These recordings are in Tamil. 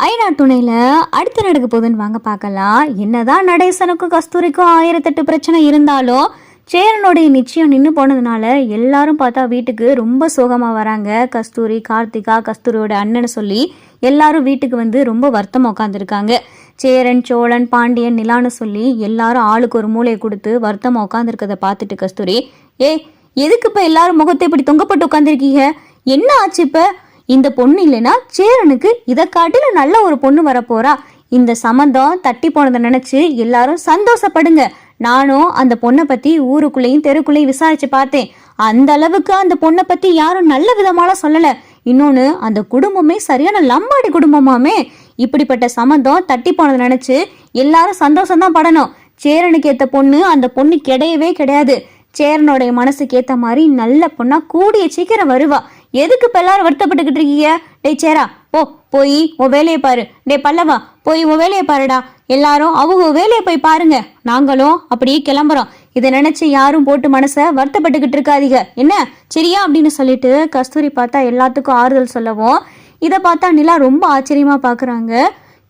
ஐநா துணையில அடுத்து நடக்க போகுதுன்னு வாங்க பார்க்கலாம். என்னதான் நடேசனுக்கும் கஸ்தூரிக்கும் 1008 பிரச்சனை இருந்தாலும் சேரனுடைய நிச்சயம் நின்று போனதுனால எல்லாரும் பார்த்தா வீட்டுக்கு ரொம்ப சோகமாக வராங்க. கஸ்தூரி, கார்த்திகா, கஸ்தூரியோட அண்ணன்னு சொல்லி எல்லாரும் வீட்டுக்கு வந்து ரொம்ப வருத்தமாக உட்காந்துருக்காங்க. சேரன், சோழன், பாண்டியன், நிலான்னு சொல்லி எல்லாரும் ஆளுக்கு ஒரு மூளையை கொடுத்து வருத்தமாக உட்காந்துருக்கதை பார்த்துட்டு கஸ்தூரி, எதுக்கு இப்போ எல்லாரும் முகத்தை இப்படி தொங்கப்பட்டு உட்காந்துருக்கீங்க? என்ன ஆச்சு இப்போ? இந்த பொண்ணு இல்லைன்னா சேரனுக்கு இதை காட்டில நல்ல ஒரு பொண்ணு வரப்போறா. இந்த சம்மந்தம் தட்டி போனதை நினைச்சு எல்லாரும் சந்தோஷப்படுங்க. நானும் அந்த பொண்ணை பத்தி ஊருக்குள்ளேயும் தெருக்குள்ளேயும் விசாரிச்சு பார்த்தேன். அந்த அளவுக்கு அந்த பொண்ணை பத்தி யாரும் நல்ல விதமால சொல்லல. இன்னொன்னு, அந்த குடும்பமே சரியான லம்பாடி குடும்பமாமே. இப்படிப்பட்ட சம்மந்தம் தட்டி போனதை நினைச்சு எல்லாரும் சந்தோஷம்தான் படணும். சேரனுக்கு ஏத்த பொண்ணு அந்த பொண்ணு கிடையவே கிடையாது. சேரனுடைய மனசுக்கு ஏத்த மாதிரி நல்ல பொண்ணா கூடிய சீக்கிரம் வருவா. எதுக்கு இப்ப எல்லாரும் வருத்தப்பட்டுக்கிட்டு இருக்கீங்க? டேய் சேரா, போய் உன் வேலையை பாரு. டே பல்லவா, போய் உன் வேலையை பாருடா. எல்லாரும் அவங்க வேலையை போய் பாருங்க. நாங்களும் அப்படியே கிளம்புறோம். இதை நினைச்சு யாரும் போட்டு மனசை வருத்தப்பட்டுக்கிட்டு இருக்காதீங்க, என்ன சரியா அப்படின்னு சொல்லிட்டு கஸ்தூரி பார்த்தா எல்லாத்துக்கும் ஆறுதல் சொல்லவும், இதை பார்த்தா நிலா ரொம்ப ஆச்சரியமா பாக்குறாங்க.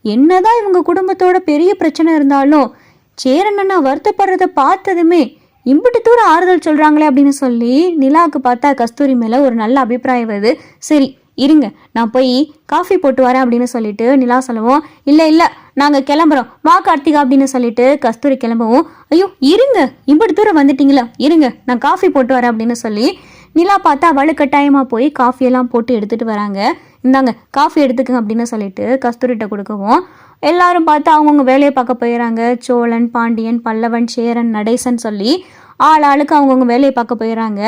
என்னதான் இவங்க குடும்பத்தோட பெரிய பிரச்சனை இருந்தாலும் சேரன் வருத்தப்படுறத பார்த்ததுமே இம்பிட்டு தூரம் ஆறுதல் சொல்றாங்களே அப்படின்னு சொல்லி நிலாவுக்கு பார்த்தா கஸ்தூரி மேல ஒரு நல்ல அபிப்பிராயம் வருது. சரி இருங்க, நான் போய் காஃபி போட்டு வரேன் அப்படின்னு சொல்லிட்டு நிலா சொல்லவும், இல்ல நாங்க கிளம்புறோம் வா கார்த்திகா அப்படின்னு சொல்லிட்டு கஸ்தூரி கிளம்பவும், ஐயோ இருங்க, இம்பிட்டு தூரம் வந்துட்டீங்களா, இருங்க நான் காஃபி போட்டு வரேன் அப்படின்னு சொல்லி நிலா பார்த்தா வலுக்கட்டாயமா போய் காஃபியெல்லாம் போட்டு எடுத்துட்டு வராங்க. இந்தாங்க காஃபி எடுத்துக்கங்க அப்படின்னு சொல்லிட்டு கஸ்தூரிட்ட கொடுக்கவும், எல்லாரும் பார்த்து அவங்கவுங்க வேலையை பார்க்க போயிடறாங்க. சோழன், பாண்டியன், பல்லவன், சேரன், நடேசன் சொல்லி ஆளுக்கு அவங்கவுங்க வேலையை பார்க்க போயிடறாங்க.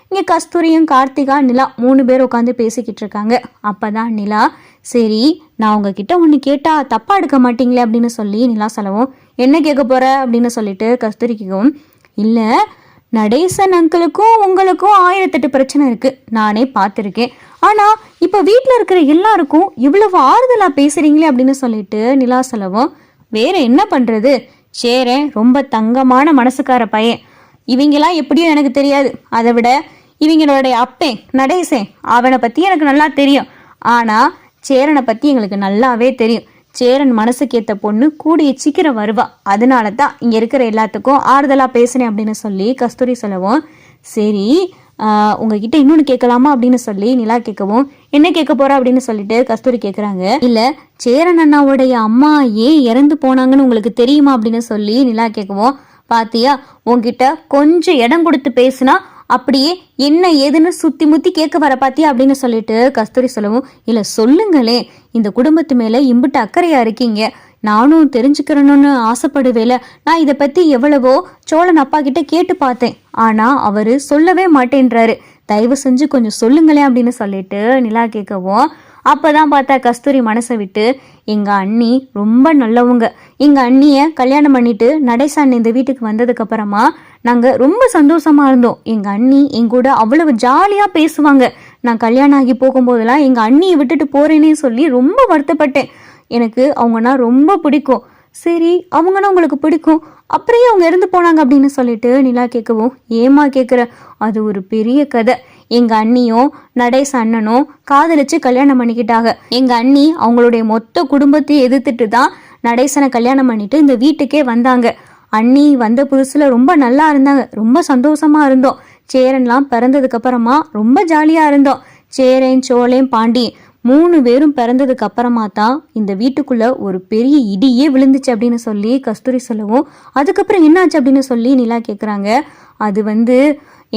இங்கே கஸ்தூரியும் கார்த்திகா, நிலா 3 பேர் உட்காந்து பேசிக்கிட்டு இருக்காங்க. அப்போதான் நிலா, சரி நான் உங்ககிட்ட ஒன்று கேட்டால் தப்பாக எடுக்க மாட்டீங்களே அப்படின்னு சொல்லி நிலா சொல்லவும், என்ன கேட்க போகிற அப்படின்னு சொல்லிட்டு கஸ்தூரி கேட்கவும், இல்லை நடேசன் அங்கிளுக்கும் உங்களுக்கும் 1008 பிரச்சனை இருக்குது, நானே பார்த்துருக்கேன். ஆனால் இப்போ வீட்டில் இருக்கிற எல்லாருக்கும் இவ்வளவு ஆறுதலாக பேசுகிறீங்களே அப்படின்னு சொல்லிட்டு நிலா சொல்லவும், வேற என்ன பண்ணுறது, சேரன் ரொம்ப தங்கமான மனசுக்கார பையன். இவங்கெல்லாம் எப்படியும் எனக்கு தெரியாது. அதை விட இவங்களுடைய அப்பேன் நடேசன், அவனை பற்றி எனக்கு நல்லா தெரியும். ஆனால் சேரனை பற்றி எங்களுக்கு நல்லாவே தெரியும். சேரன் மனசுக்கு ஏற்ற பொண்ணு கூடிய சீக்கிரம் வருவா. அதனால தான் இங்கே இருக்கிற எல்லாத்துக்கும் ஆறுதலாக பேசுனேன் அப்படின்னு சொல்லி கஸ்தூரி சொல்லவும், சரி உங்ககிட்ட இன்னொன்று கேட்கலாமா அப்படின்னு சொல்லி நிலா கேட்கவும், என்ன கேட்க போறா அப்படின்னு சொல்லிட்டு கஸ்தூரி கேட்குறாங்க. இல்லை சேரன் அண்ணாவுடைய அம்மா ஏன் இறந்து போனாங்கன்னு உங்களுக்கு தெரியுமா அப்படின்னு சொல்லி நிலா கேட்கவும், பாத்தியா உங்ககிட்ட கொஞ்சம் இடம் கொடுத்து பேசுனா அப்படியே என்ன ஏதுன்னு சுத்தி முத்தி கேட்க வர பாத்தியா அப்படின்னு சொல்லிட்டு கஸ்தூரி சொல்லவும், இல்ல சொல்லுங்களே, இந்த குடும்பத்து மேல இம்பிட்டு அக்கறையா இருக்கீங்க, நானும் தெரிஞ்சுக்கிறணும்னு ஆசைப்படுவேல. நான் இதை பத்தி எவ்வளவோ சோழன் அப்பா கிட்ட கேட்டு பார்த்தேன், ஆனா அவரு சொல்லவே மாட்டேன்றாரு. தயவு செஞ்சு கொஞ்சம் சொல்லுங்களேன் அப்படின்னு சொல்லிட்டு நிலா கேட்கவும், அப்பதான் பார்த்தா கஸ்தூரி மனசை விட்டு, எங்க அண்ணி ரொம்ப நல்லவங்க. எங்க அண்ணிய கல்யாணம் பண்ணிட்டு நடேசன் இந்த வீட்டுக்கு வந்ததுக்கு அப்புறமா நாங்க ரொம்ப சந்தோஷமா இருந்தோம். எங்க அண்ணி எங்கூட அவ்வளவு ஜாலியா பேசுவாங்க. நான் கல்யாணம் ஆகி போகும்போதெல்லாம் எங்க அண்ணியை விட்டுட்டு போறேனே சொல்லி ரொம்ப வருத்தப்பட்டேன். எனக்கு அவங்கன்னா ரொம்ப பிடிக்கும். சரி அவங்கன்னா உங்களுக்கு பிடிக்கும், அப்புறம் அவங்க இறந்து போனாங்க அப்படின்னு சொல்லிட்டு நிலா கேட்கவும், ஏமா கேட்குற, அது ஒரு பெரிய கதை. எங்க அண்ணியும் நடேச அண்ணனும் காதலிச்சு கல்யாணம் பண்ணிக்கிட்டாங்க. எங்க அண்ணி அவங்களுடைய மொத்த குடும்பத்தையும் எதிர்த்துட்டு தான் நடேசனை கல்யாணம் பண்ணிட்டு இந்த வீட்டுக்கே வந்தாங்க. அண்ணி வந்த புதுசுல ரொம்ப நல்லா இருந்தாங்க, ரொம்ப சந்தோஷமா இருந்தோம். சேரன்லாம் பிறந்ததுக்கு அப்புறமா ரொம்ப ஜாலியா இருந்தோம். சேரன், சோழன், பாண்டி 3 பேரும் பிறந்ததுக்கு அப்புறமா தான் இந்த வீட்டுக்குள்ள ஒரு பெரிய இடியே விழுந்துச்சு அப்படின்னு சொல்லி கஸ்தூரி சொல்லவும், அதுக்கப்புறம் என்னாச்சு அப்படின்னு சொல்லி நிலா கேட்குறாங்க. அது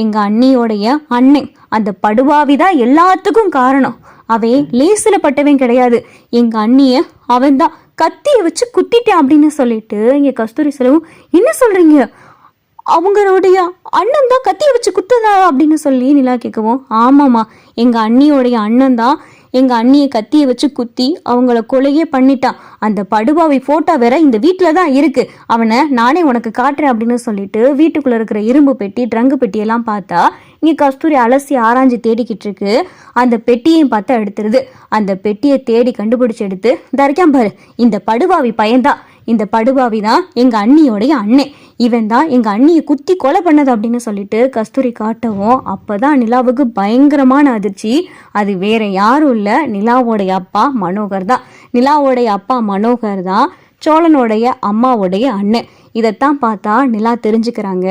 எங்க அண்ணியோடைய அண்ணன் அந்த படுவாவிதான் எல்லாத்துக்கும் காரணம். அவன் லேசில பட்டவன் கிடையாது. எங்க அண்ணிய அவன் தான் கத்தியை வச்சு குத்திட்டான் அப்படின்னு சொல்லிட்டு இங்க கஸ்தூரி சொல்லவும், என்ன சொல்றீங்க, அவங்களுடைய அண்ணன் தான் கத்தியை வச்சு குத்துதா அப்படின்னு சொல்லி நிலா கேட்கவும், ஆமாமா எங்க அண்ணியோடைய அண்ணன் தான் எங்க அண்ணியை கத்தியை வச்சு குத்தி அவங்கள கொலையே பண்ணிட்டான். அந்த படுபாவி போட்டோ வேற இந்த வீட்டில தான் இருக்கு, அவனை நானே உனக்கு காட்டுறேன் அப்படின்னு சொல்லிட்டு வீட்டுக்குள்ள இருக்கிற இரும்பு பெட்டி, ட்ரங்கு பெட்டி எல்லாம் பார்த்தா இங்க கஸ்தூரி அலசி ஆராய்ஞ்சு தேடிக்கிட்டு இருக்கு. அந்த பெட்டியையும் பார்த்தா எடுத்துருது. அந்த பெட்டியை தேடி கண்டுபிடிச்சு எடுத்து தரைக்காம பாரு, இந்த படுபாவி பையன்தான் இந்த படுபாவி தான் எங்க அண்ணியோடைய அண்ணன், இவன் தான் எங்க அண்ணியை குத்தி கொலை பண்ணது அப்படின்னு சொல்லிட்டு கஸ்தூரி காட்டவும் அப்பதான் நிலாவுக்கு பயங்கரமான அதிர்ச்சி. அது வேற யாரும் இல்ல, நிலாவோடைய அப்பா மனோகர் தான். நிலாவோடைய அப்பா மனோகர் தான் சோழனுடைய அம்மாவுடைய அண்ணன். இதைத்தான் பார்த்தா நிலா தெரிஞ்சுக்கிறாங்க.